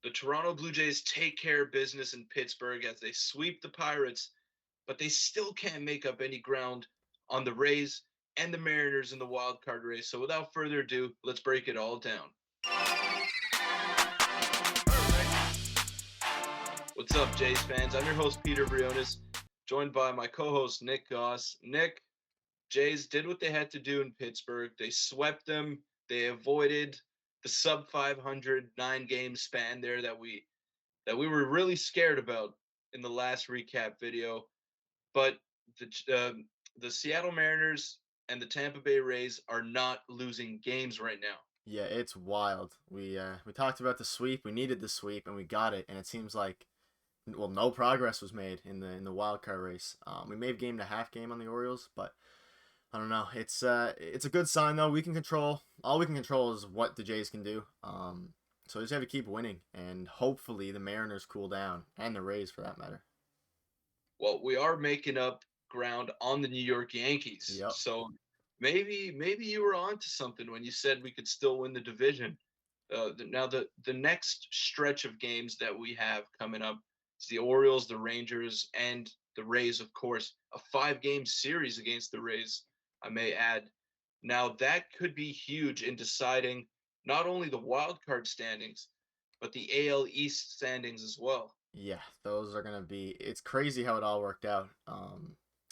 The Toronto Blue Jays take care of business in Pittsburgh as they sweep the Pirates, but they still can't make up any ground on the Rays and the Mariners in the wild card race. So without further ado, let's break it all down. What's up, Jays fans? I'm your host, Peter Vryonis, joined by my co-host, Nick Gosse. Nick, Jays did what they had to do in Pittsburgh. They swept them. They avoided the sub 500 9-game span there that we were really scared about in the last recap video. But the Seattle Mariners and the Tampa Bay Rays are not losing games right now. Yeah, it's wild. We talked about the sweep. We needed the sweep, and we got it. And it seems like no progress was made in the wild card race. We may have gained a half game on the Orioles, but I don't know. It's a good sign though. We can control all we can control is what the Jays can do. So we just have to keep winning, and hopefully the Mariners cool down, and the Rays for that matter. Well, we are making up ground on the New York Yankees. Yep. So maybe you were onto something when you said we could still win the division. Now the next stretch of games that we have coming up is the Orioles, the Rangers, and the Rays, of course. A 5-game series against the Rays, I may add. Now that could be huge in deciding not only the wild card standings, but the AL East standings as well. Yeah, those are gonna be. It's crazy how it all worked out.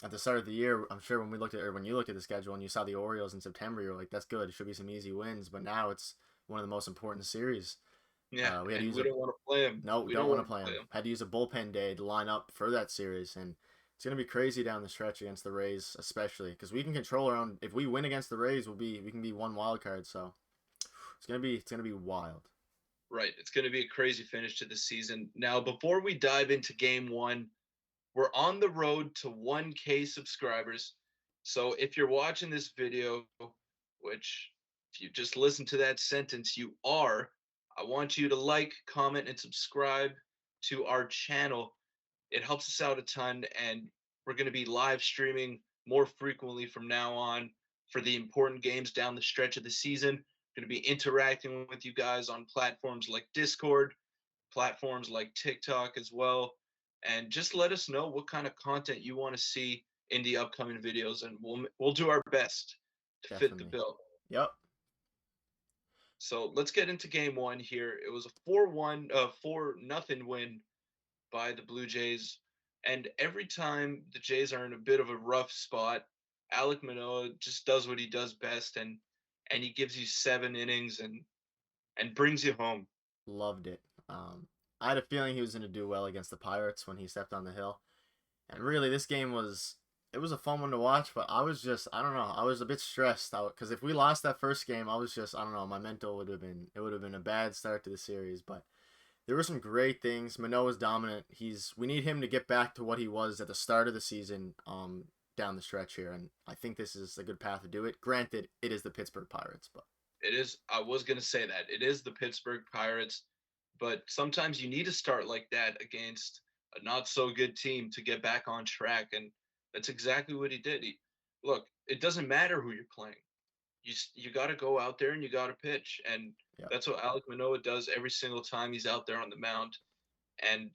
At the start of the year, I'm sure when we looked at or when you looked at the schedule and you saw the Orioles in September, you're like, "That's good. It should be some easy wins." But now it's one of the most important series. Yeah, We had to and use we a don't want to play them. no, We don't don't want to want to play play them. them. Had to use a bullpen day to line up for that series, and it's gonna be crazy down the stretch against the Rays, especially because we can control our own. If we win against the Rays, we can be one wild card. So it's gonna be wild. Right. It's going to be a crazy finish to the season. Now, before we dive into game one, we're on the road to 1K subscribers. So if you're watching this video, which if you just listen to that sentence, you are, I want you to like, comment, and subscribe to our channel. It helps us out a ton, and we're going to be live streaming more frequently from now on for the important games down the stretch of the season. Going to be interacting with you guys on platforms like Discord, platforms like TikTok as well. And just let us know what kind of content you want to see in the upcoming videos, and we'll do our best to fit the Definitely. bill. Yep. So let's get into game one here. It was a 4-1, 4-0 win by the Blue Jays. And every time the Jays are in a bit of a rough spot, Alek Manoah just does what he does best, and he gives you 7 innings and brings you home. Loved it. I had a feeling he was gonna do well against the Pirates when he stepped on the hill, and really this game was it was a fun one to watch. But I don't know, I was a bit stressed out because if we lost that first game, I don't know, my mental would have been a bad start to the series. But there were some great things. Manoah's dominant. We need him to get back to what he was at the start of the season. Down the stretch here, and I think this is a good path to do it. Granted, it is the Pittsburgh Pirates, but It is, I was going to say that. It is the Pittsburgh Pirates, but sometimes you need to start like that against a not so good team to get back on track. And that's exactly what he did. Look, it doesn't matter who you're playing. You got to go out there and you got to pitch. And yeah. that's what Alek Manoah does every single time he's out there on the mound. And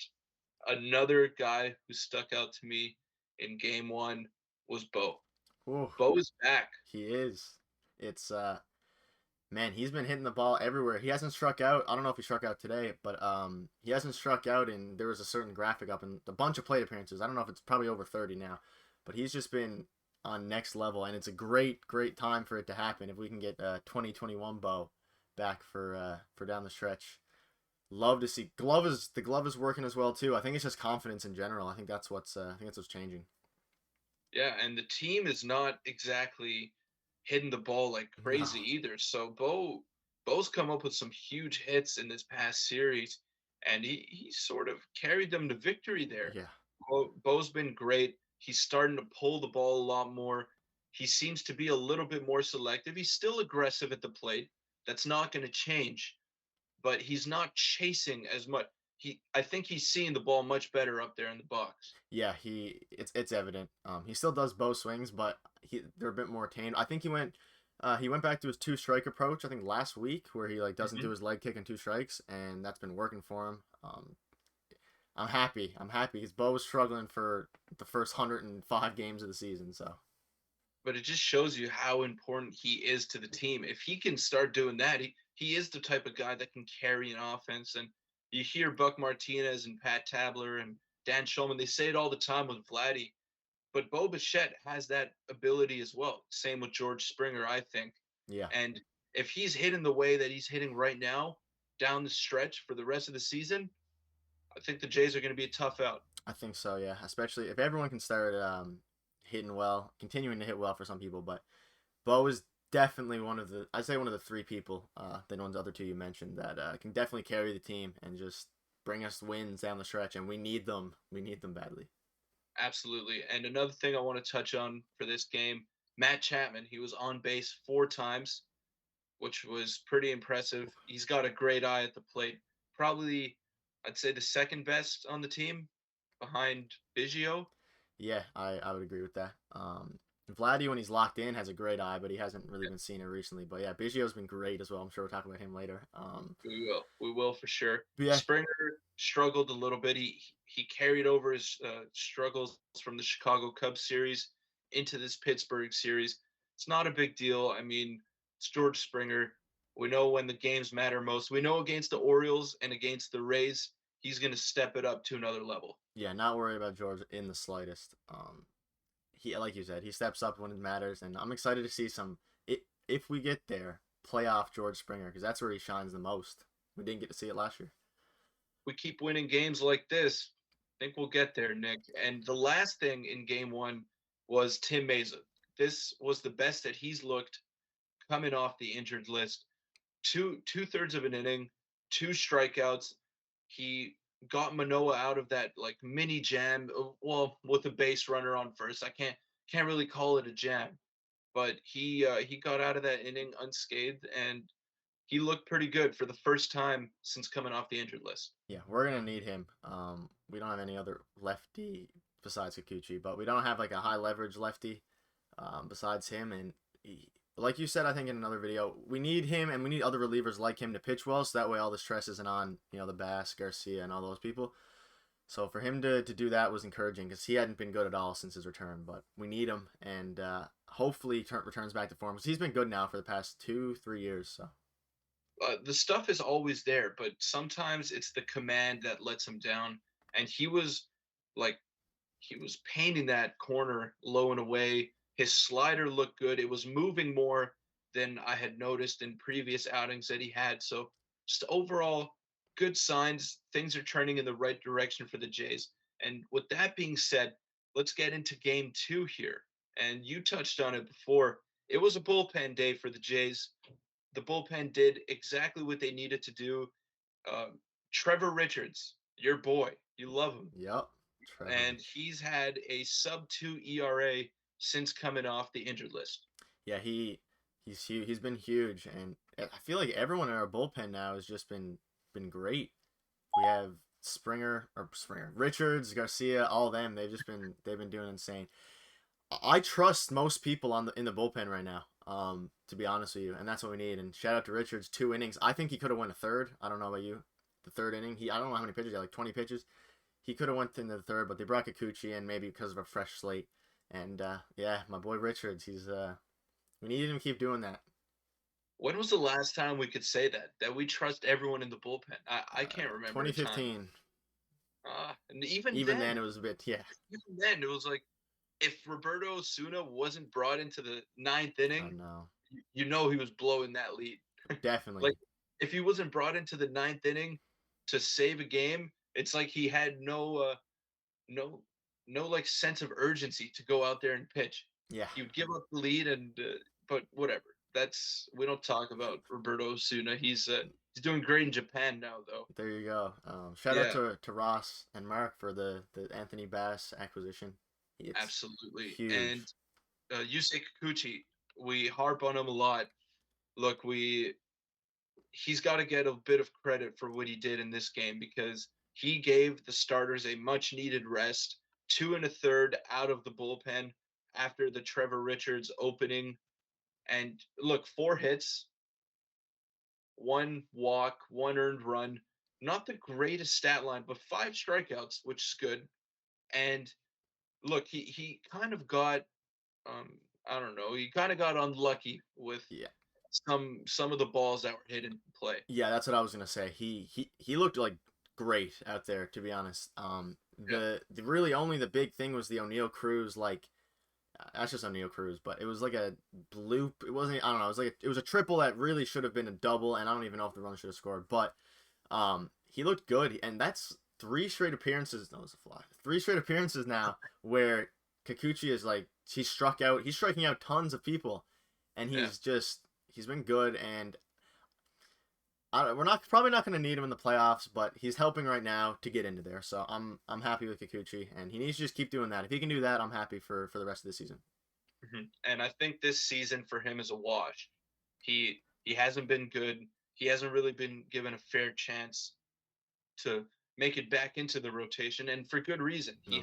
another guy who stuck out to me in game one was Bo. Ooh, Bo is back. he is. It's man, he's been hitting the ball everywhere. He hasn't struck out. I don't know if he struck out today, but he hasn't struck out. And there was a certain graphic up and a bunch of plate appearances. I don't know if it's probably over 30 now, but he's just been on next level, and it's a great time for it to happen if we can get 2021 Bo back for down the stretch. Love to see the glove is working as well too. I think it's just confidence in general. I think that's what's changing. Yeah, and the team is not exactly hitting the ball like No. crazy either. So Bo's come up with some huge hits in this past series, and he sort of carried them to victory there. Yeah. Bo's been great. He's starting to pull the ball a lot more. He seems to be a little bit more selective. He's still aggressive at the plate. That's not going to change, but he's not chasing as much. I think he's seeing the ball much better up there in the box. Yeah, it's evident. He still does bow swings, but they're a bit more tame. I think he went He went back to his two strike approach, I think last week, where he like doesn't do Hmm. his leg kick and two strikes, and that's been working for him. I'm happy. I'm happy because Bo was struggling for the first 105 games of the season. So But it just shows you how important he is to the team. If he can start doing that, he is the type of guy that can carry an offense. And you hear Buck Martinez and Pat Tabler and Dan Schulman, they say it all the time with Vladdy, but Bo Bichette has that ability as well. Same with George Springer, I think. yeah, And if he's hitting the way that he's hitting right now down the stretch for the rest of the season, I think the Jays are going to be a tough out. I think so. Yeah, especially if everyone can start hitting well, continuing to hit well for some people. But Bo is definitely one of the I'd say one of the three people, the ones other two you mentioned that can definitely carry the team and just bring us wins down the stretch. And we need them. We need them badly. Absolutely. And another thing I want to touch on for this game, Matt Chapman, he was on base 4 times, which was pretty impressive. He's got a great eye at the plate. Probably, I'd say the second best on the team behind Biggio. Yeah, I would agree with that. Vladdy, when he's locked in, has a great eye, but he hasn't really been seeing it recently. But yeah, Biggio's been great as well. I'm sure we'll talk about him later. We will. We will for sure. But yeah, Springer struggled a little bit. He carried over his struggles from the Chicago Cubs series into this Pittsburgh series. It's not a big deal. I mean, it's George Springer. We know when the games matter most. We know against the Orioles and against the Rays, he's going to step it up to another level. yeah, not worried about George in the slightest. He like you said, he steps up when it matters, and I'm excited to see some. If we get there, playoff George Springer because that's where he shines the most. We didn't get to see it last year. We keep winning games like this. I think we'll get there, Nick. And the last thing in game one was Tim Mesa. This was the best that he's looked coming off the injured list. Two thirds of an inning, two strikeouts. He got Manoah out of that like mini jam. Well, with a base runner on first, I can't really call it a jam, but he got out of that inning unscathed, and he looked pretty good for the first time since coming off the injured list. Yeah, we're gonna need him. We don't have any other lefty besides Kikuchi, but we don't have like a high leverage lefty besides him. And like you said, I think in another video, we need him and we need other relievers like him to pitch well, so that way all the stress isn't on the Bass, Garcia, and all those people. So for him to do that was encouraging because he hadn't been good at all since his return. But we need him, and hopefully returns back to form because he's been good now for the past 2-3 years. So The stuff is always there, but sometimes it's the command that lets him down. And like he was painting that corner low and away. His slider looked good. It was moving more than I had noticed in previous outings that he had. So just overall, good signs. Things are turning in the right direction for the Jays. And with that being said, let's get into game two here. And you touched on it before. It was a bullpen day for the Jays. The bullpen did exactly what they needed to do. Trevor Richards, your boy, you love him, yep, Trevor. and he's had a sub 2 ERA since coming off the injured list. Yeah, he's huge. He's been huge, and I feel like everyone in our bullpen now has just been great. We have Springer, Richards, Garcia, all of them. They've been doing insane. I trust most people in the bullpen right now. To be honest with you, and that's what we need. And shout out to Richards, 2 innings. I think he could have went a third. I don't know about you. The third inning, I don't know how many pitches. He had like 20 pitches. He could have went into the third, but they brought Kikuchi in maybe because of a fresh slate. And yeah, my boy Richards, we need him to keep doing that. When was the last time we could say that we trust everyone in the bullpen? I can't remember a time. 2015. And even Even then, then, it was a bit yeah. it was like if Roberto Osuna wasn't brought into the ninth Oh inning, no, you know he was blowing that lead. definitely. Like if he wasn't brought into the ninth inning to save a game, it's like he had no no like sense of urgency to go out there and pitch. Yeah, He would give up the lead, and but whatever. We don't talk about Roberto Osuna. He's doing great in Japan now, though. there you go. Shout out Yeah, to Ross and Mark for the Anthony Bass acquisition. It's absolutely. huge. And Yusei Kikuchi, we harp on him a lot. Look, he's got to get a bit of credit for what he did in this game because he gave the starters a much needed rest, 2 1/3 out of the bullpen after the Trevor Richards opening, And look, 4 hits, 1 walk, 1 earned run. Not the greatest stat line, but 5 strikeouts, which is good. And look, he kind of got I don't know, he kind of got unlucky with Yeah. some of the balls that were hit in play. Yeah, that's what I was gonna say. He looked like great out there, to be honest. Yeah. The really only the big thing was the O'Neal Cruz, like that's just O'Neal Cruz, but it was like a bloop. It wasn't. I don't know. It was like it was a triple that really should have been a double, and I don't even know if the run should have scored. But he looked good, and that's 3 straight appearances. No, it's a fly. 3 straight appearances now where Kikuchi is like he's struck out. He's striking out tons of people, and Yeah. he's been good. And we're not probably not going to need him in the playoffs, but he's helping right now to get into there. So I'm happy with Kikuchi, and he needs to just keep doing that. If he can do that, I'm happy for the rest of the season. And I think this season for him is a wash. He hasn't been good. He hasn't really been given a fair chance to make it back into the rotation, and for good reason. No. He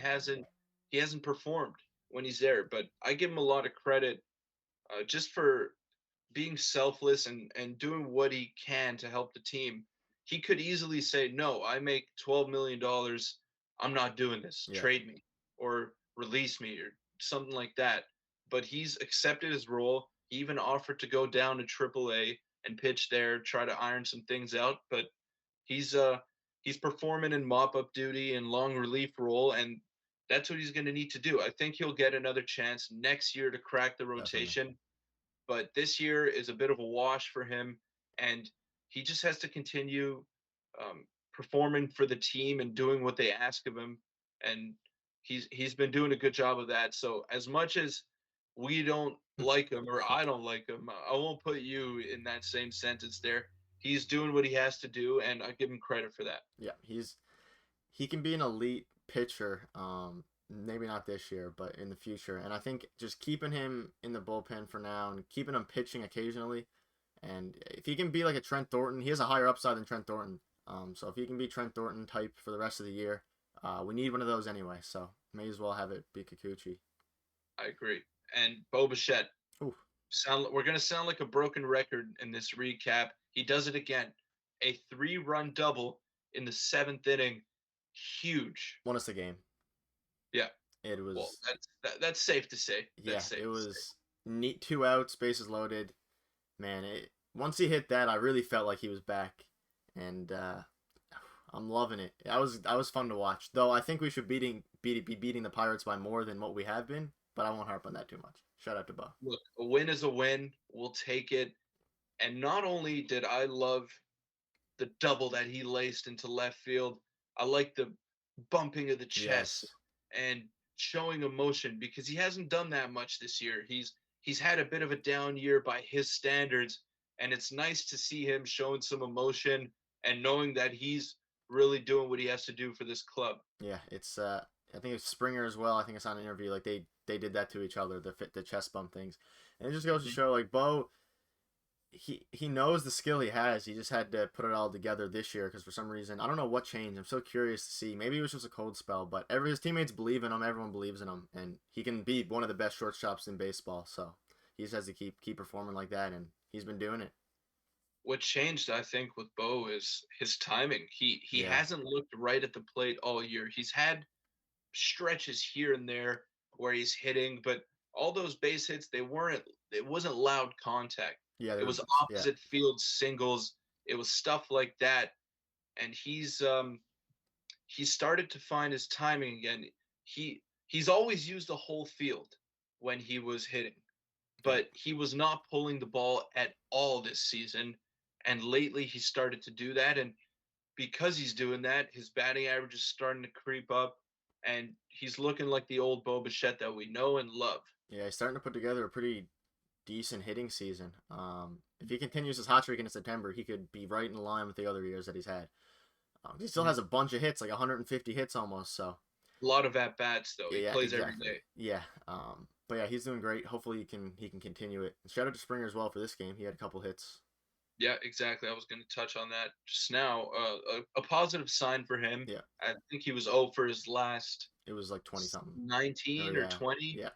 hasn't performed when he's there. But I give him a lot of credit just for being selfless and doing what he can to help the team. He could easily say, "No, I make $12 million. I'm not doing this. Yeah. Trade me or release me or something like that." But he's accepted his role. He even offered to go down to AAA and pitch there, try to iron some things out. But he's he's performing in mop up duty and long relief role, and that's what he's going to need to do. I think he'll get another chance next year to crack the Definitely. rotation, but this year is a bit of a wash for him, and he just has to continue performing for the team and doing what they ask of him, and he's been doing a good job of that. So as much as we don't like him or I don't like him, I won't put you in that same sentence there. He's doing what he has to do, and I give him credit for that. Yeah, he can be an elite pitcher. Maybe not this year, but in the future. And I think just keeping him in the bullpen for now and keeping him pitching occasionally, and if he can be like a Trent Thornton, he has a higher upside than Trent Thornton. So if he can be Trent Thornton type for the rest of the year, we need one of those anyway. So may as well have it be Kikuchi. I agree. And Bo Bichette, Ooh. we're gonna sound like a broken record in this recap. He does it again. A 3-run double in the 7th inning. Huge. Won us the game. Yeah. It was. Well, that's safe to say. Yeah, Safe it to say. was neat. 2 outs, bases loaded. Man, once he hit that, I really felt like he was back, and I'm loving it. I was fun to watch. Though I think we should be beating the Pirates by more than what we have been, but I won't harp on that too much. Shout out to Bo. Look, a win is a win. We'll take it. And not only did I love the double that he laced into left field, I like the bumping of the chest Yes. and showing emotion because he hasn't done that much this year. He's had a bit of a down year by his standards, and it's nice to see him showing some emotion and knowing that he's really doing what he has to do for this club. Yeah, it's I think it's Springer as well. I think it's on an interview like they did that to each other, the chest bump things. And it just goes to show like Bo he knows the skill he has. He just had to put it all together this year because for some reason I don't know what changed. I'm so curious to see. Maybe it was just a cold spell, but his teammates believe in him. Everyone believes in him, and he can be one of the best shortstops in baseball. So he just has to keep performing like that, and he's been doing it. What changed, I think, with Bo is his timing. He Yeah. hasn't looked right at the plate all year. He's had stretches here and there where he's hitting, but all those base hits, it wasn't loud contact. Yeah, It there was was yeah. opposite field singles. It was stuff like that. And he started to find his timing again. He's always used the whole field when he was hitting, but he was not pulling the ball at all this season. And lately he started to do that. And because he's doing that, his batting average is starting to creep up, and he's looking like the old Bo Bichette that we know and love. Yeah, he's starting to put together a pretty decent hitting season. If he continues his hot streak into September, he could be right in line with the other years that he's had. He still has a bunch of hits, like 150 hits almost. So A lot of at bats though. He yeah, plays exactly. every day. Yeah. But yeah, he's doing great. Hopefully he can continue it. And shout out to Springer as well for this game. He had a couple hits. Yeah, exactly. I was going to touch on that just now. A positive sign for him. Yeah. I think he was 0 for his last It was like 20 something. 19 Oh, or yeah. 20. Yeah.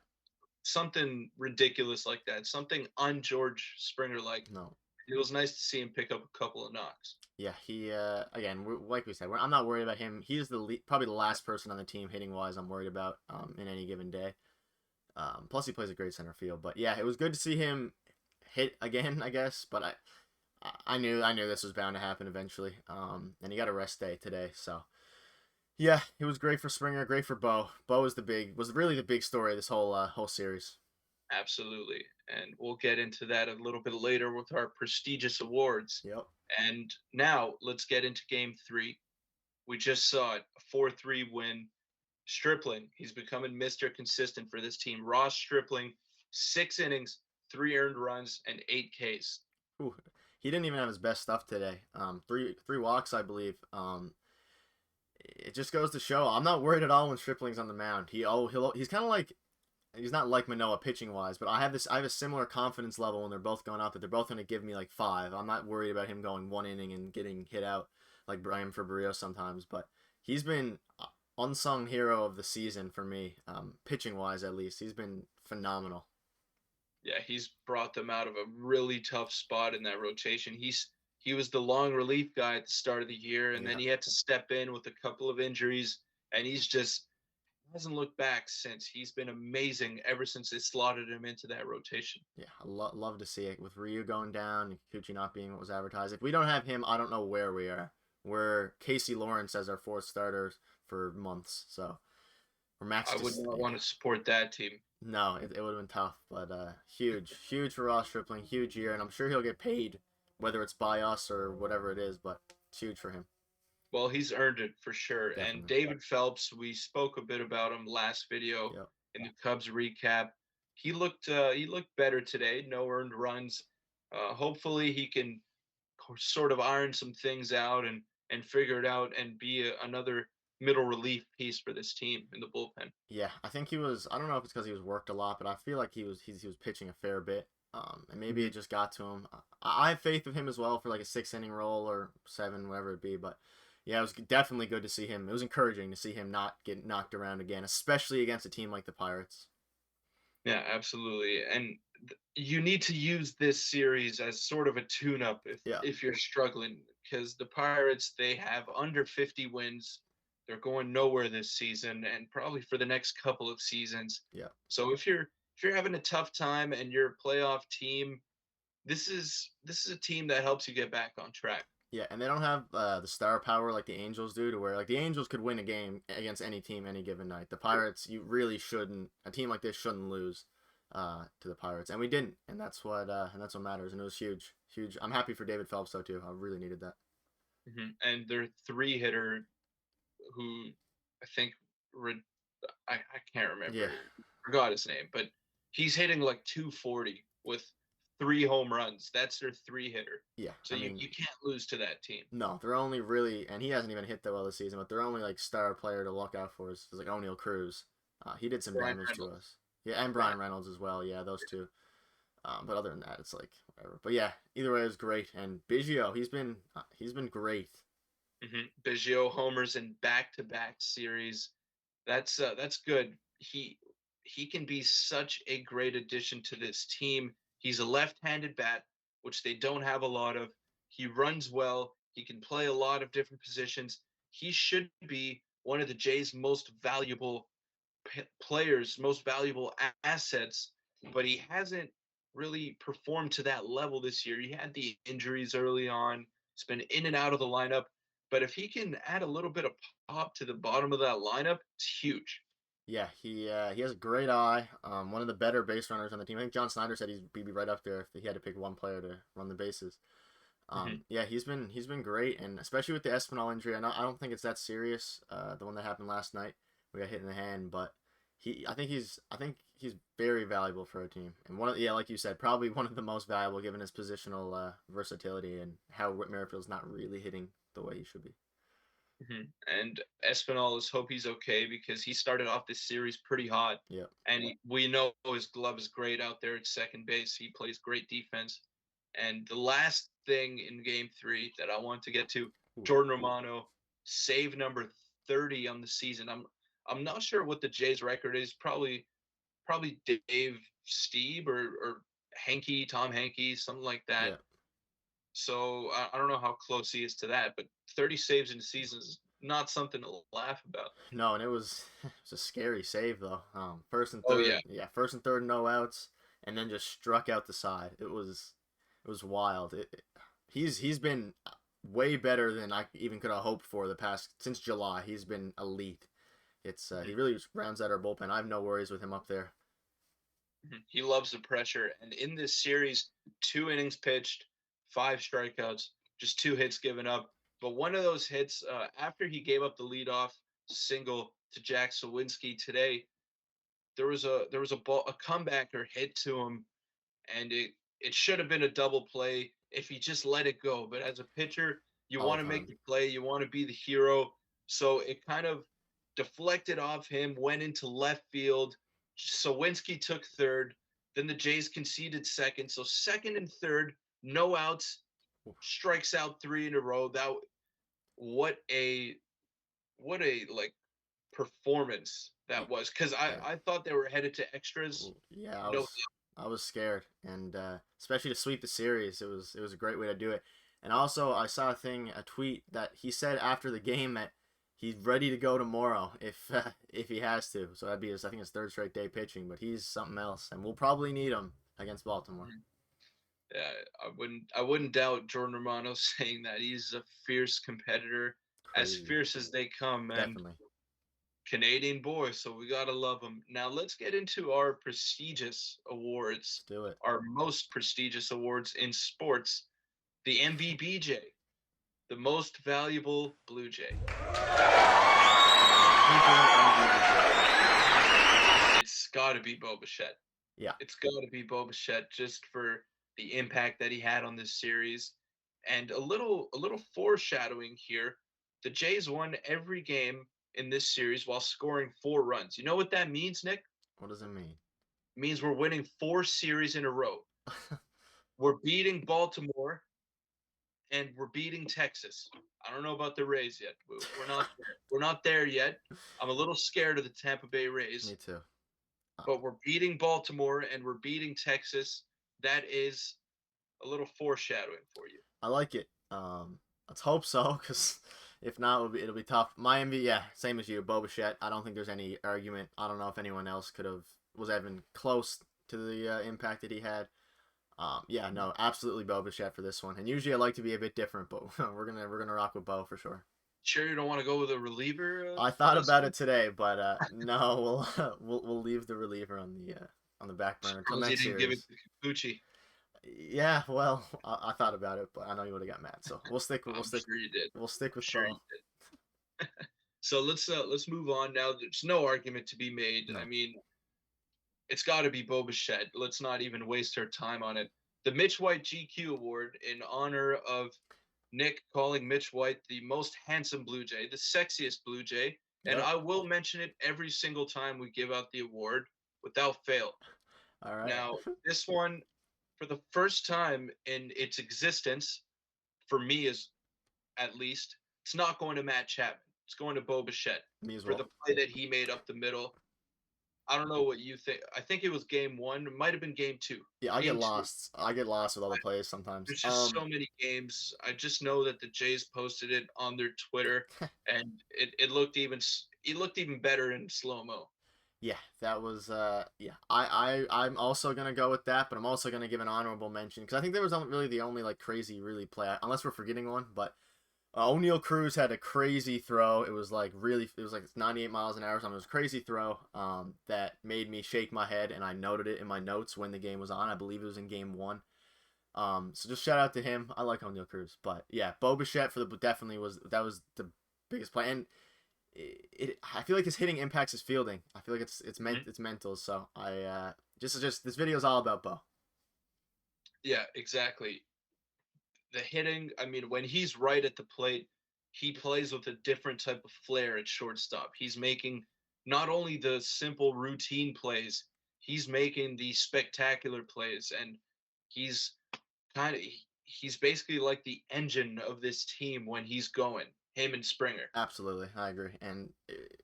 something ridiculous like that, something un George Springer like. No. It was nice to see him pick up a couple of knocks. Yeah, he again, like we said, I'm not worried about him. He's probably the last person on the team hitting wise I'm worried about in any given day. Plus he plays a great center field. But yeah, it was good to see him hit again, I guess. But I knew this was bound to happen eventually. And he got a rest day today, so yeah, it was great for Springer, great for Bo. Bo was really the big story of this whole series. Absolutely. And we'll get into that a little bit later with our prestigious awards. Yep. And now let's get into game 3. We just saw it, a 4-3 win. Stripling, he's becoming Mr. Consistent for this team. Ross Stripling, 6 innings, 3 earned runs, and 8 Ks. Ooh, he didn't even have his best stuff today. Three walks, I believe. It just goes to show I'm not worried at all when Stripling's on the mound. He's kind of like, he's not like Manoah pitching wise, but I have a similar confidence level when they're both going out that they're both going to give me like 5. I'm not worried about him going 1 inning and getting hit out like Brian for Berrios sometimes, but he's been unsung hero of the season for me, pitching wise at least. He's been phenomenal. Yeah, he's brought them out of a really tough spot in that rotation. He was the long relief guy at the start of the year, and then he had to step in with a couple of injuries, and he's just hasn't looked back since. He's been amazing ever since they slotted him into that rotation. Yeah, I love to see it with Ryu going down and Kikuchi not being what was advertised. If we don't have him, I don't know where we are. We're Casey Lawrence as our 4th starter for months, so we're matched. I would not want to support that team. No, it would have been tough, but huge for Ross Stripling, huge year, and I'm sure he'll get paid, whether it's by us or whatever it is, but it's huge for him. Well, he's earned it for sure. Definitely. And David Phelps, we spoke a bit about him last video in the Cubs recap. He looked better today. No earned runs. Hopefully, he can sort of iron some things out and figure it out and be another middle relief piece for this team in the bullpen. Yeah, I think he was. I don't know if it's because he was worked a lot, but I feel like he was pitching a fair bit. And maybe it just got to him. I have faith of him as well for like a 6-inning role or 7, whatever it be. But yeah, it was definitely good to see him. It was encouraging to see him not get knocked around again, especially against a team like the Pirates. Yeah, absolutely. And you need to use this series as sort of a tune-up if you're struggling, because the Pirates, they have under 50 wins. They're going nowhere this season and probably for the next couple of seasons. Yeah. So if you're having a tough time and you're a playoff team, this is a team that helps you get back on track. Yeah, and they don't have the star power like the Angels do, to where like the Angels could win a game against any team any given night. The Pirates, you really shouldn't. A team like this shouldn't lose to the Pirates, and we didn't, and that's what matters. And it was huge. I'm happy for David Phelps though too. I really needed that. Mm-hmm. And their 3-hitter, who I think I can't remember. Yeah. Forgot his name, but he's hitting like 240 with 3 home runs. That's their 3-hitter. Yeah. So you can't lose to that team. No, they're only really, and he hasn't even hit that well this season, but their only like star player to look out for is like O'Neal Cruz. He did some damage to us. Yeah, and Brian Reynolds as well. Yeah, those two. But other than that, it's like whatever. But yeah, either way, it was great. And Biggio, he's been great. Mm-hmm. Biggio homers in back-to-back series. That's good. He can be such a great addition to this team. He's a left-handed bat, which they don't have a lot of. He runs well. He can play a lot of different positions. He should be one of the Jays' most valuable players, most valuable assets, but he hasn't really performed to that level this year. He had the injuries early on. He's been in and out of the lineup. But if he can add a little bit of pop to the bottom of that lineup, it's huge. Yeah, he has a great eye. One of the better base runners on the team. I think John Snyder said he'd be right up there if he had to pick one player to run the bases. Yeah, he's been great, and especially with the Espinal injury. I don't think it's that serious. The one that happened last night, we got hit in the hand, but I think he's very valuable for our team, and like you said, probably one of the most valuable given his positional versatility and how Whit Merrifield's not really hitting the way he should be. Mm-hmm. And Espinal, let's hope he's okay, because he started off this series pretty hot. Yeah. And we know his glove is great out there at second base. He plays great defense. And the last thing in game 3 that I want to get to, Jordan Romano, save number 30 on the season. I'm not sure what the Jays record is. Probably probably Dave Steeb or Hankey, Tom Hankey, something like that. Yeah. So I don't know how close he is to that, but 30 saves in a season is not something to laugh about. No, and it was it was a scary save though. First and Oh yeah. third, yeah, first and third, no outs, and then just struck out the side. It was wild. He's been way better than I even could have hoped for the past since July. He's been elite. He really just rounds out our bullpen. I have no worries with him up there. He loves the pressure. And in this series, 2 innings pitched, 5 strikeouts, just 2 hits given up. But one of those hits, after he gave up the leadoff single to Jack Sawinski today, there was a comebacker hit to him, and it should have been a double play if he just let it go. But as a pitcher, you All want the to make time. the play, you want to be the hero. So it kind of deflected off him, went into left field. Sawinski took third. Then the Jays conceded second. So second and third, no outs, strikes out 3 in a row. What a like performance that was. Because Yeah. I thought they were headed to extras. Yeah, No, I was scared, and especially to sweep the series, it was a great way to do it. And also, I saw a tweet that he said after the game that he's ready to go tomorrow if he has to. So that'd be I think his third straight day pitching, but he's something else, and we'll probably need him against Baltimore. yeah, I wouldn't doubt Jordan Romano saying that he's a fierce competitor, as Crazy, fierce as they come, and definitely. Canadian boy, so we gotta love him. Now let's get into our prestigious Let's awards, do it. our most prestigious awards in sports, the MVBJ, the most valuable Blue Jay. It's got to be Bo Bichette. Yeah, It's got to be Bo Bichette just for the impact that he had on this series. And a little foreshadowing here. The Jays won every game in this series while scoring 4 runs. You know what that means, Nick? what does it mean? It means we're winning 4 series in a row. We're beating Baltimore and we're beating Texas. I don't know about the Rays yet. We're not there. We're not there yet. I'm a little scared of the Tampa Bay Rays, Me too. Uh, but we're beating Baltimore and we're beating Texas. That is a little foreshadowing for you. I like it. Let's hope so, because if not, it'll be tough. Miami, yeah, same as you, Bo Bichette. I don't think there's any argument. I don't know if anyone else was even close to the impact that he had. Yeah, no, absolutely Bo Bichette for this one. And usually I like to be a bit different, but we're gonna rock with Bo for sure. Sure, you don't want to go with a reliever I for thought this about one? it today, but no, we'll leave the reliever on the back burner until Suppose you next didn't give it series. to Kikuchi. Yeah, well, I thought about it, but I know you would have got mad. So I'm sure you did. we'll stick I'm with sure you Bo. did. So let's move on now. There's no argument to be made. I No, mean, it's got to be Bo Bichette. Let's not even waste our time on it. The Mitch White GQ Award in honor of Nick calling Mitch White the most handsome Blue Jay, the sexiest Blue Jay, and yep. I will mention it every single time we give out the award without fail. All right. Now, this one, for the first time in its existence, for me is at least, it's not going to Matt Chapman. It's going to Bo Bichette Me as for the well. play that he made up the middle. I don't know what you think. I think it was game one. It might have been game two. Yeah, I get Game two. lost. I get lost with all the plays sometimes. There's just so many games. I just know that the Jays posted it on their Twitter, and it looked even better in slow mo. Yeah, that was yeah. I'm also gonna go with that, but I'm also gonna give an honorable mention because I think there was really the only like crazy really play unless we're forgetting one, but O'Neal Cruz had a crazy throw. It was like 98 miles an hour. Or something. It was a crazy throw that made me shake my head, and I noted it in my notes when the game was on. I believe it was in game one. So just shout out to him. I like O'Neal Cruz, but yeah, Bo Bichette definitely was the biggest play, and I feel like his hitting impacts his fielding. I feel like it's mental. So I just this video is all about Bo. Yeah, exactly. The hitting, I mean, when he's right at the plate, he plays with a different type of flair at shortstop. He's making not only the simple routine plays, he's making the spectacular plays, and he's kind of he's basically like the engine of this team when he's going. him and Springer. Absolutely, I agree, and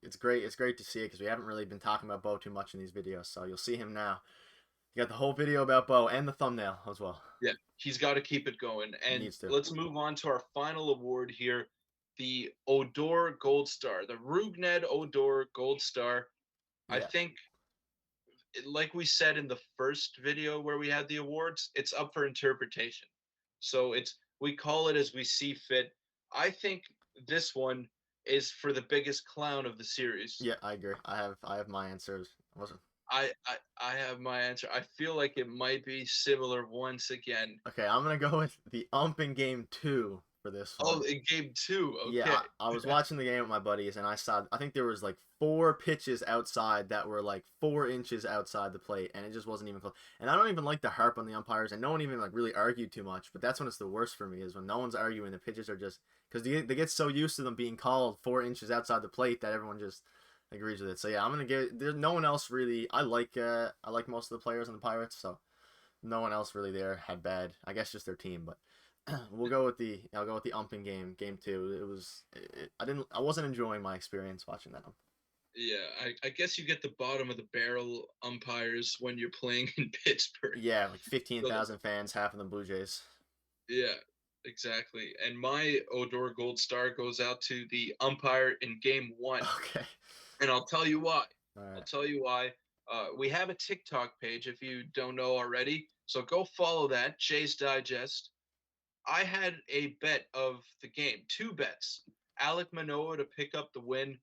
it's great. It's great to see it because we haven't really been talking about Bo too much in these videos, so you'll see him now. You got the whole video about Bo and the thumbnail as well. Yeah, he's got to keep it going. He And needs to. let's move on to our final award here, the Odor Gold Star, the Rugned Odor Gold Star. I Yeah, think, like we said in the first video where we had the awards, it's up for interpretation. So we call it as we see fit. I think this one is for the biggest clown of the series. yeah, I agree. I have my answers. Wasn't I have my answer. I feel like it might be similar once again. okay. I'm gonna go with the ump in game two for this Oh, one. in game two. Yeah, Okay. I was watching the game with my buddies, and I think there was like 4 pitches outside that were like 4 inches outside the plate, and it just wasn't even close. And I don't even like to harp on the umpires, and no one even like really argued too much. But that's when it's the worst for me is when no one's arguing. The pitches are just because they get so used to them being called 4 inches outside the plate that everyone just agrees with it. So yeah, I'm gonna give. There's no one else really. I like most of the players on the Pirates, so no one else really there had bad. I guess just their team, but I'll go with the umping game two. I wasn't enjoying my experience watching that. Yeah, I guess you get the bottom of the barrel umpires when you're playing in Pittsburgh. Yeah, like fifteen So, thousand fans, half of them Blue Jays. yeah, exactly. And my Odor Gold Star goes out to the umpire in game one. Okay. And I'll tell you why. All I'll right. tell you why. We have a TikTok page if you don't know already. So go follow that, Jay's Digest. I had a bet of the game, 2 bets. Alek Manoah to pick up the win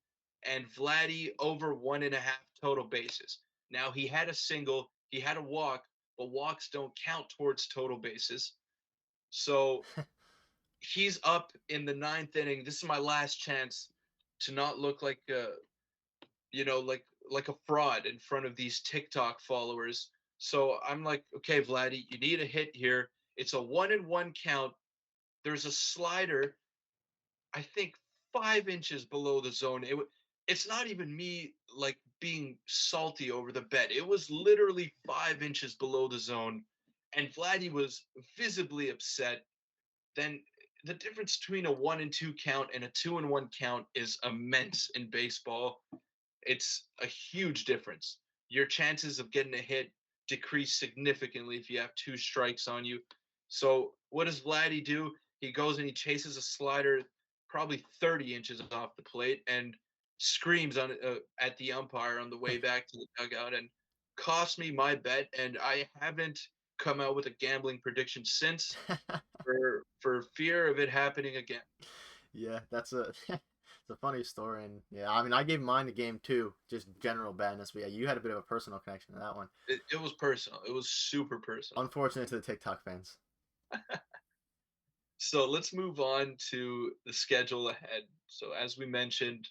and Vladdy over 1.5 total bases. Now he had a single, he had a walk, but walks don't count towards total bases. So he's up in the 9th inning. This is my last chance to not look like like a fraud in front of these TikTok followers. So I'm like, okay, Vladdy, you need a hit here. It's a 1-1 count. There's a slider, I think 5 inches below the zone. It's not even me like being salty over the bet. It was literally 5 inches below the zone, and Vladdy was visibly upset. Then the difference between a 1-2 count and a 2-1 count is immense in baseball. It's a huge difference. Your chances of getting a hit decrease significantly if you have 2 strikes on you. So what does Vladdy do? He goes and he chases a slider probably 30 inches off the plate and screams at the umpire on the way back to the dugout and cost me my bet. And I haven't come out with a gambling prediction since for fear of it happening again. Yeah, that's a it's a funny story, and yeah, I mean, I gave mine to game two, just general badness, but yeah, you had a bit of a personal connection to that one. It was personal. It was super personal. Unfortunate to the TikTok fans. So let's move on to the schedule ahead. So as we mentioned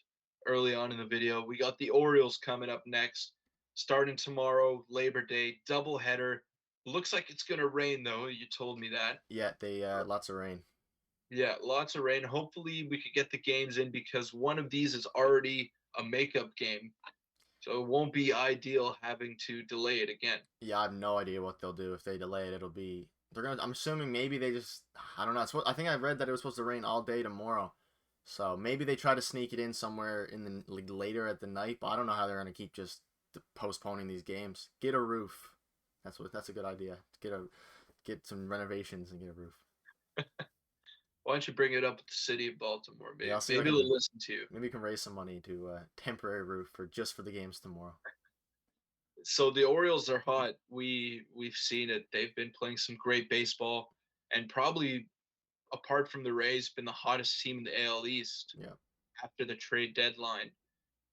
early on in the video, we got the Orioles coming up next, starting tomorrow, Labor Day, doubleheader. Looks like it's gonna rain though. You told me that. Yeah, they lots of rain. Yeah, lots of rain. Hopefully we could get the games in because one of these is already a makeup game. So it won't be ideal having to delay it again. Yeah, I have no idea what they'll do if they delay it. It'll be they're gonna. I'm assuming maybe they just. I don't know. I think I read that it was supposed to rain all day tomorrow, so maybe they try to sneak it in somewhere in the like, later at the night. But I don't know how they're gonna keep just postponing these games. Get a roof. That's a good idea. Get some renovations and get a roof. Why don't you bring it up with the city of Baltimore? Yeah, I'll see if I Maybe can. they'll listen to you. Maybe you can raise some money to temporary roof for the games tomorrow. So the Orioles are hot. We've seen it. They've been playing some great baseball, and probably apart from the Rays, been the hottest team in the AL East Yeah. after the trade deadline.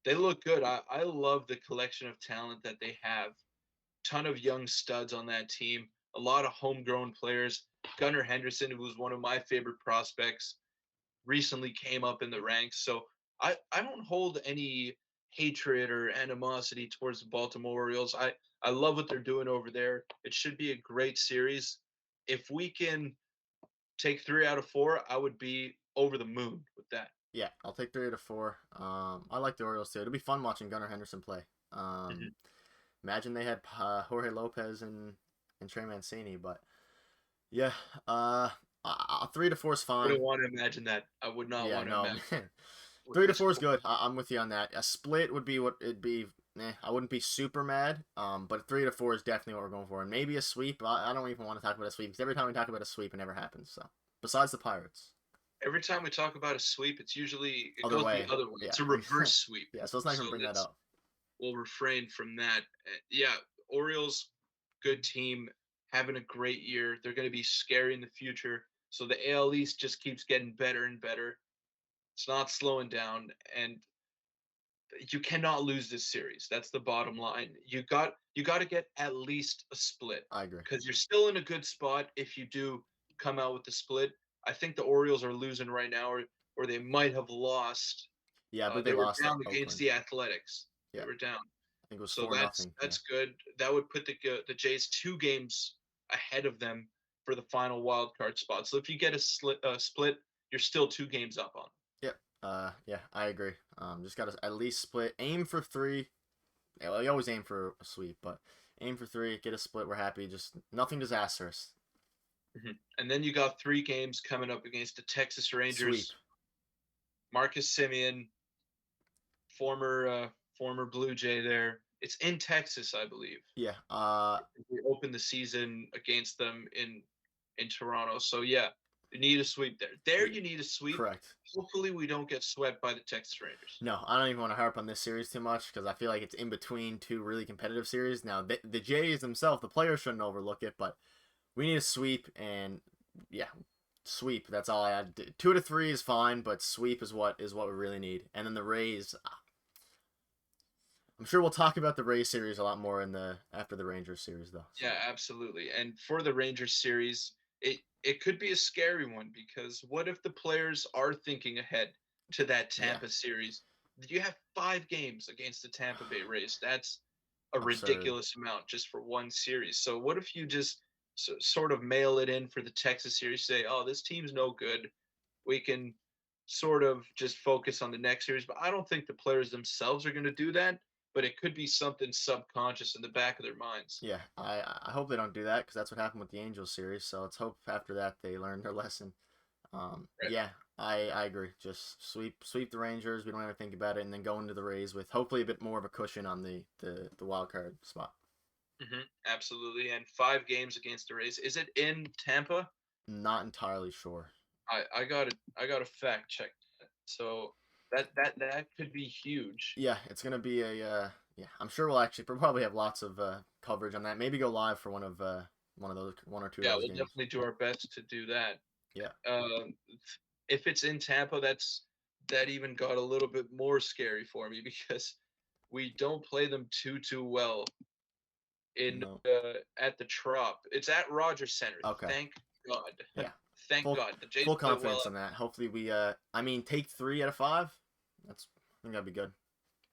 They look good. I love the collection of talent that they have. Ton of young studs on that team. A lot of homegrown players. Gunnar Henderson, who was one of my favorite prospects, recently came up in the ranks. So I don't hold any hatred or animosity towards the Baltimore Orioles. I love what they're doing over there. It should be a great series. If we can take 3 out of 4, I would be over the moon with that. Yeah, I'll take 3 out of 4. I like the Orioles too. It'll be fun watching Gunnar Henderson play. Mhm. Imagine they had Jorge Lopez and Trey Mancini, but yeah, 3 to 4 is I fine. wouldn't want to imagine that. I would not Yeah, want to no, imagine man. with 3 to this 4 is core. good. I'm with you on that. A split would be what it'd be. I wouldn't be super mad. But 3 to 4 is definitely what we're going for, and maybe a sweep. I don't even want to talk about a sweep because every time we talk about a sweep, it never happens. So, besides the Pirates, Every time we talk about a sweep, it other goes the way, other way. yeah, It's a reverse sweep. yeah. So let's not So even bring that let's up. we'll refrain from that. Yeah, Orioles, good team, having a great year. They're going to be scary in the future. So the AL East just keeps getting better and better. It's not slowing down, and you cannot lose this series. That's the bottom line. You got to get at least a split I agree. because you're still in a good spot if you do come out with the split. I think the Orioles are losing right now, or they might have lost. Yeah, I believe they They were lost to down against Oakland. the Athletics. They Yeah, were down, I think it was so 4-0. Yeah, that's good. That would put the Jays 2 games ahead of them for the final wild card spot. So if you get a split, you're still 2 games up on them. yep. Yeah, I agree. Just gotta at least split. Aim for 3. Yeah, well, you always aim for a sweep, but aim for 3. Get a split. We're happy. Just nothing disastrous. And then you got 3 games coming up against the Texas Sweep. Rangers. Marcus Simeon, former Blue Jay there. It's in Texas, I believe. Yeah. We opened the season against them in Toronto. So yeah, you need a sweep there. There Yeah, you need a sweep. correct. Hopefully we don't get swept by the Texas Rangers. No, I don't even want to harp on this series too much because I feel like it's in between 2 really competitive series. Now, the Jays themselves, the players shouldn't overlook it, but we need a sweep, and yeah, sweep. That's all I had. 2 to 3 is fine, but sweep is what we really need. And then the Rays. I'm sure we'll talk about the Rays series a lot more in the after the Rangers series, though. So. Yeah, absolutely. And for the Rangers series, it could be a scary one because what if the players are thinking ahead to that Yeah, Tampa series? You have 5 games against the Tampa Bay Rays. That's a absurd. ridiculous amount just for one series. So what if you just sort of mail it in for the Texas series? Say, oh, this team's no good. We can sort of just focus on the next series. But I don't think the players themselves are going to do that. But it could be something subconscious in the back of their minds. Yeah, I hope they don't do that because that's what happened with the Angels series. So let's hope after that they learn their lesson. Right. Yeah, I agree. Just sweep the Rangers. We don't have to think about it, and then go into the Rays with hopefully a bit more of a cushion on the wild card spot. Absolutely. And 5 games against the Rays. Is it in Tampa? Not entirely sure. I got to fact check that. So that could be huge. Yeah, it's gonna be a yeah. I'm sure we'll probably have lots of coverage on that. Maybe go live for one of those 1 or 2 of Yeah, those we'll games. definitely do our best to do that. Yeah. Um, if it's in Tampa, that even got a little bit more scary for me because we don't play them too well in No. at the Trop. It's at Rogers Center. Okay. Thank God. Yeah. Thank Full God. The Jays full play well. confidence on that. Hopefully we I mean take 3 out of 5. I think that'd be good.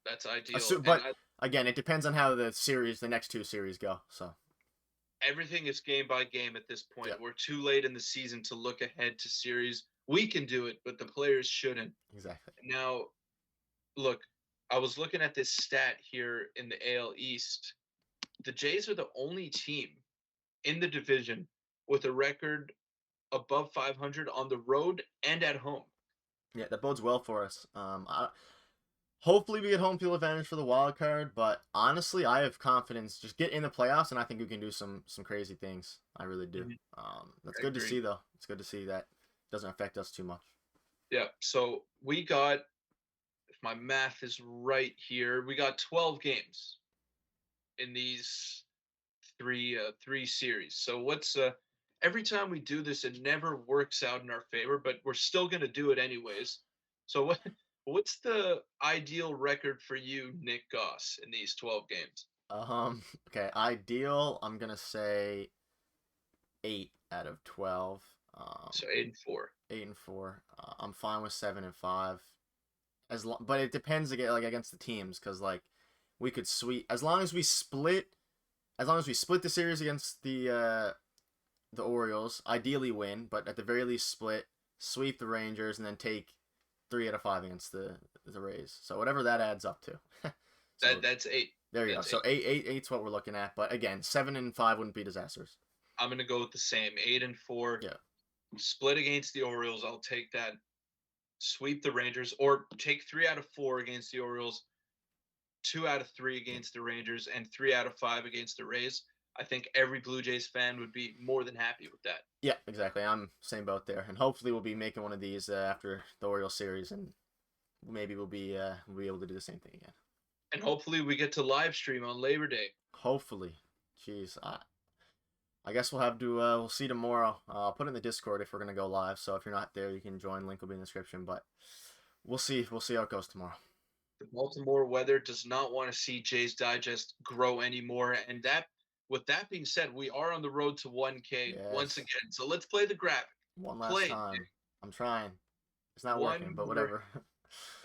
That's ideal. And But again, it depends on how the next 2 series go. So everything is game by game at this point. yeah, We're too late in the season to look ahead to series. We can do it, but the players shouldn't. exactly. Now, look, I was looking at this stat here in the AL East. The Jays are the only team in the division with a record above 500 on the road and at home. Yeah, that bodes well for us. Hopefully we get home field advantage for the wild card, but honestly, I have confidence. Just get in the playoffs, and I think we can do some crazy things. I really do. Mhm. That's I good to agree. see, though. It's good to see that it doesn't affect us too much. Yeah. So we got, if my math is right here, we got 12 games in these three series. So what's every time we do this, it never works out in our favor, but we're still gonna do it anyways. So what's the ideal record for you, Nick Gosse, in these 12 games? Okay, ideal. I'm gonna say 8 out of 12. So 8-4. 8-4. I'm fine with 7-5. But it depends again, like against the teams, because like we could sweep as long as we split the series against the Orioles, ideally win, but at the very least split, sweep the Rangers, and then take 3 out of 5 against the Rays. So whatever that adds up to. So That's 8. there you go. That's So 8. eight's what we're looking at. But again, 7-5 wouldn't be disastrous. I'm gonna go with the same 8-4. Yeah. split against the Orioles. I'll take that. Sweep the Rangers, or take 3 out of 4 against the Orioles, 2 out of 3 against the Rangers, and 3 out of 5 against the Rays. I think every Blue Jays fan would be more than happy with that. Yeah, exactly. I'm same boat there, and hopefully we'll be making one of these after the Orioles series, and maybe we'll be able to do the same thing again. And hopefully we get to live stream on Labor Day. Hopefully, jeez, I guess we'll have to we'll see tomorrow. I'll put it in the Discord if we're gonna go live. So if you're not there, you can join. Link will be in the description. But we'll see. We'll see how it goes tomorrow. The Baltimore weather does not want to see Jay's Digest grow anymore. And that, with that being said, we are on the road to 1K once Yes. again. So let's play the graphic. One last Play. time. I'm trying. It's not One working, but more- whatever.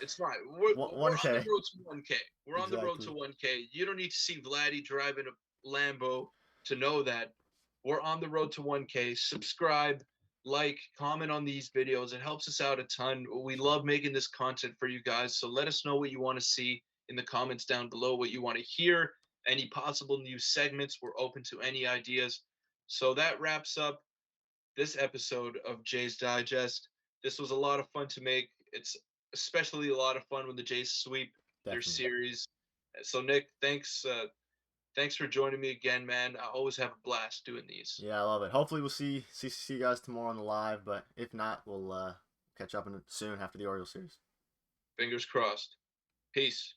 It's fine. We're on 1K. the road to 1K. We're on the road to Exactly. 1K. You don't need to see Vladdy driving a Lambo to know that we're on the road to 1K. Subscribe, like, comment on these videos. It helps us out a ton. We love making this content for you guys. So let us know what you want to see in the comments down below, what you want to hear, any possible new segments. We're open to any ideas. So that wraps up this episode of Jay's Digest. This was a lot of fun to make. It's especially a lot of fun when the Jays sweep their Definitely. series. So Nick, thanks for joining me again, man. I always have a blast doing these. Yeah, I love it. Hopefully we'll see you guys tomorrow on the live. But if not, we'll catch up soon after the Orioles series. Fingers crossed. Peace.